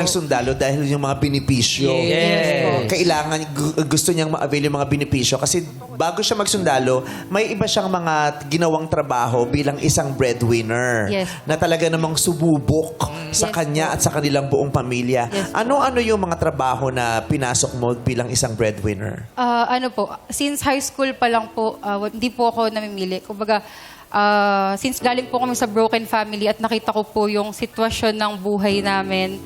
ng sundalo dahil yung mga benepisyo. Yes. Kailangan, gusto niyang ma-avail yung mga benepisyo kasi bago siya magsundalo, may iba siyang mga ginawang trabaho bilang isang breadwinner Yes. na talaga namang sububok sa Yes kanya at sa kanilang buong pamilya. Yes. Ano-ano yung mga trabaho na pinasok mo bilang isang breadwinner? Ano po, since high school pa lang po, hindi po ako namimili. Kumbaga, since galing po kami sa broken family at nakita ko po yung sitwasyon ng buhay namin,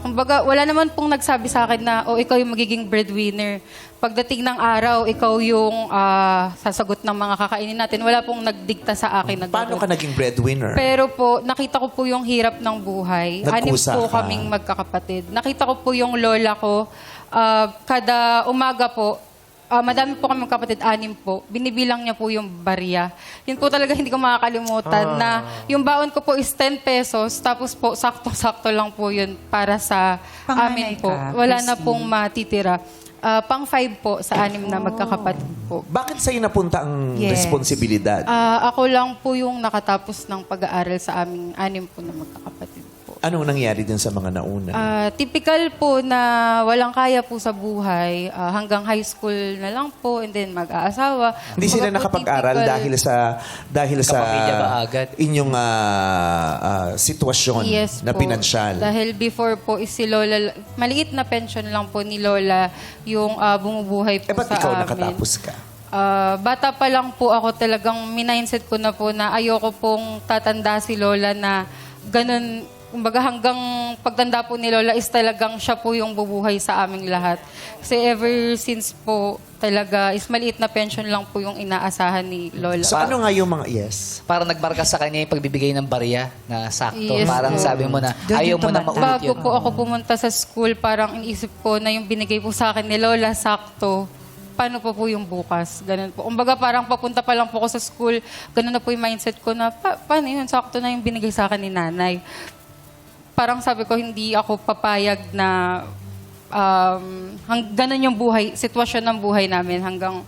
kumbaga, wala naman pong nagsabi sa akin na, ikaw yung magiging breadwinner. Pagdating ng araw, ikaw yung sasagot ng mga kakainin natin. Wala pong nagdikta sa akin. Paano ka naging breadwinner? Pero po, nakita ko po yung hirap ng buhay. Anim Nagkusa po ka. kaming magkakapatid. Nakita ko po yung lola ko. Kada umaga po, madami po kami magkapatid, 6 po. Binibilang niya po yung barya. Yun po talaga hindi ko makakalimutan na yung baon ko po is 10 pesos. Tapos po, sakto-sakto lang po yun para sa Panganay amin po. ka, Wala na Christine. pong matitira. Pang 5 po sa 6 na magkakapatid po. Bakit sa'yo napunta ang Yes. responsibilidad? Ako lang po yung nakatapos ng pag-aaral sa aming 6 po na magkakapatid po. Anong nangyari din sa mga nauna? Typical po na walang kaya po sa buhay, hanggang high school na lang po and then mag-aasawa. Hindi sila Kumbaga po, nakapag-aral typical- dahil sa Kapamilya ba agad? inyong sitwasyon Yes na po. pinansyal. Dahil before po is si Lola, maliit na pension lang po ni Lola yung bumubuhay po Ba't sa ikaw amin. nakatapos ka? Bata pa lang po ako talagang minindset ko na po na ayoko pong tatanda si Lola na ganun. Kumbaga hanggang pagtanda po ni Lola is talagang siya po yung bubuhay sa aming lahat. Kasi ever since po talaga is maliit na pension lang po yung inaasahan ni Lola. So ano nga yung mga... Yes. Parang nagmarka sa kanya yung pagbibigay ng barya na sakto. Yes Parang po. sabi mo na, Doon ayaw yung mo na tumata. maulit Bago yun. po ako pumunta sa school, parang iniisip ko na yung binigay po sa akin ni Lola, sakto. Paano pa po yung bukas? Ganun po. Kumbaga parang papunta pa lang po ako sa school, ganun na po yung mindset ko na, paano yun? Sakto na yung binigay sa akin ni nanay. Parang sabi ko, hindi ako papayag na ganun yung buhay, sitwasyon ng buhay namin hanggang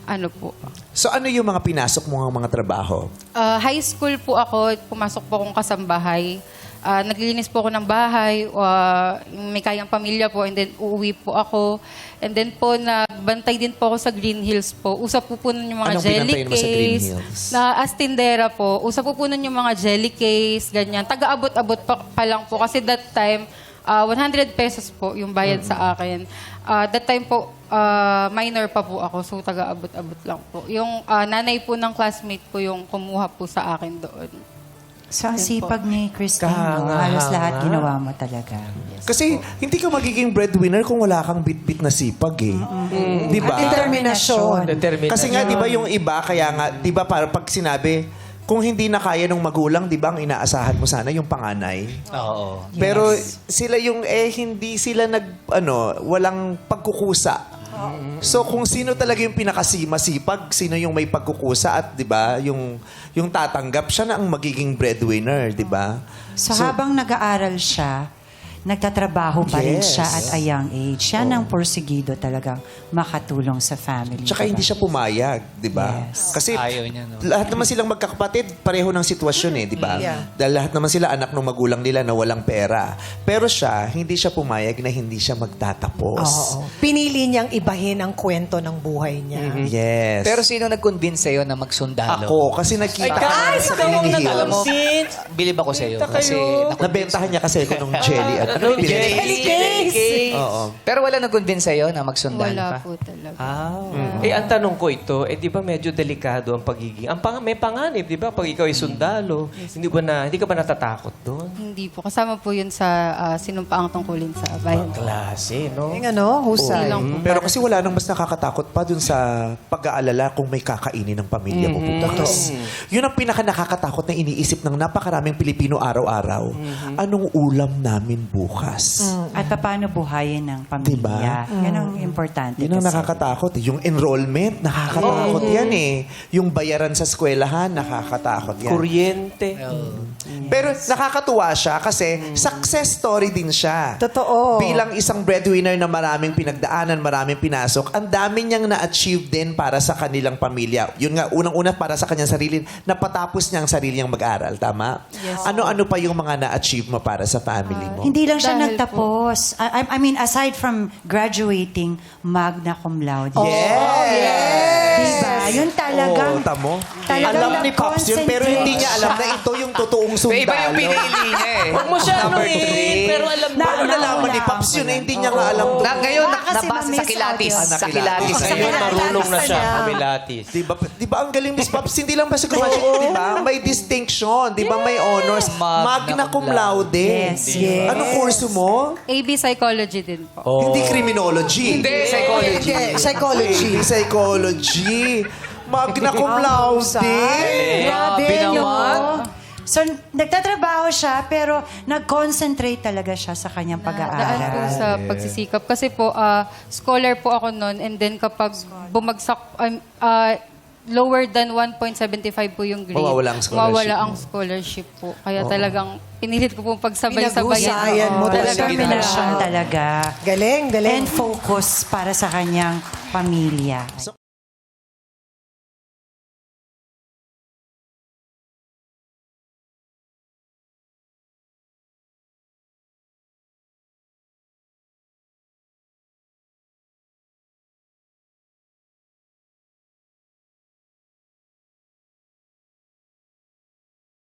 ano po. So ano yung mga pinasok mo mga trabaho? High school po ako, pumasok po akong kasambahay. Naglilinis po ako ng bahay, may kayang pamilya po, and then uuwi po ako. And then po, nagbantay din po ako sa Green Hills po. Usap po nun yung mga Anong jelly binantayan mo sa Green case. Hills? Na as tindera po. Usap po nun yung mga jelly case, ganyan. Taga-abot-abot pa lang po. Kasi that time, 100 pesos po yung bayad sa akin. That time po, minor pa po ako, so taga-abot-abot lang po. Yung nanay po ng classmate ko yung kumuha po sa akin doon. So, ang Yun po. sipag ni Christine, no? Halos lahat ginawa mo talaga. Kasi hindi ka magiging breadwinner kung wala kang bit-bit na sipag eh. Di ba? At determinasyon. Kasi nga, di ba yung iba, kaya nga, di ba para pag sinabi, kung hindi na kaya ng magulang, di ba ang inaasahan mo sana yung panganay? Oo. Yes. Pero sila yung, hindi sila walang pagkukusa. So kung sino talaga yung pinakamasipag, sino yung may pagkukusa at 'di ba, yung tatanggap siya na ang magiging breadwinner, 'di ba? So, habang nag-aaral siya, nagtatrabaho pa rin Yes. siya at a young age. Siya ang porsigido talagang makatulong sa family. Tsaka hindi siya pumayag, 'di ba? Yes. Kasi Ayaw niya, no? lahat naman silang magkakapatid, pareho ng sitwasyon eh, 'di ba? Dahil lahat naman sila anak ng magulang nila na walang pera. Pero siya, hindi siya pumayag na hindi siya magtatapos. Oo. Pinili niyang ibahin ang kwento ng buhay niya. Yes. Pero sino nag-convince sa'yo na magsundalo? ako, kasi nakita ko sa Green Alam mo, Hills. bilib ako sa'yo. Kasi Nabentahan niya kasi ako ng jelly. At ano? Jelly case! Oo. Pero wala nag-convince sa'yo na magsundalo Wala ka? po talaga. Ang tanong ko ito, di ba medyo delikado ang pagiging... May panganib, di ba? Pag ikaw ay sundalo, hindi ka ba natatakot doon? Hindi po. Kasama po yun sa sinumpaang tungkulin sa bayan. Klase, no? Yung ano, husay. Hindi lang po. Pero kasi wala nang mas nakakatakot pa dun sa pag-aalala kung may kakainin ng pamilya mo bukas. Yun ang pinaka nakakatakot na iniisip ng napakaraming Pilipino araw-araw. Anong ulam namin bukas? bukas. At paano buhayin ng pamilya. Diba? Yan ang importante. Yun ang kasi. nakakatakot. Yung enrollment, nakakatakot yan eh. Yung bayaran sa eskwelahan, nakakatakot yan. Kuryente. Pero nakakatuwa siya kasi success story din siya. Totoo. Bilang isang breadwinner na maraming pinagdaanan, maraming pinasok, ang dami niyang na-achieve din para sa kanilang pamilya. Yun nga, unang-una para sa kanyang sarili, napatapos niya ang sarili niyang mag-aral. Tama? Ano-ano pa yung mga na-achieve mo para sa family mo? Hindi lang siya Dahil nagtapos. I mean, aside from graduating, magna cum laude. Yes! Diba? Yun talagang... Oo, tamo. talagang Alam ni Pops yun, pero hindi niya alam na ito yung totoong sundalo. Iba yung pinili niya eh. Huwag mo siya Number anuhin, three. pero alam mo. Paano nalaman ni Nauna Pops ako yun? na. Hindi niya nga alam doon. Ngayon, Baka kasi nabasa sa ma-miss kilatis. out yun. Sa kilatis. Sa Ngayon, kilatis. marunong na siya. Kilatis. Kabilatis. Diba ang galing Miss Pops? Hindi lang ba sa graduate, diba? May distinction, diba? May honors. Magna cum laude. Yes, yes. Anong kurso mo? AB Psychology din po. Hindi criminology. Hindi, psychology. Psychology. Hindi psychology. Magna cum laude. Grabe, naman. So, nagtatrabaho siya, pero nag-concentrate talaga siya sa kanyang Daan po pag-aaral. sa pagsisikap. Kasi po, scholar po ako noon and then kapag bumagsak, lower than 1.75 po yung grade. Mawawala ang scholarship mawawala ang mo. scholarship po. Kaya talagang pinilit ko pong pagsabay-sabayan. Pinag-husayan mo talaga. Determination talaga. Galing, galing. And focus para sa kanyang pamilya.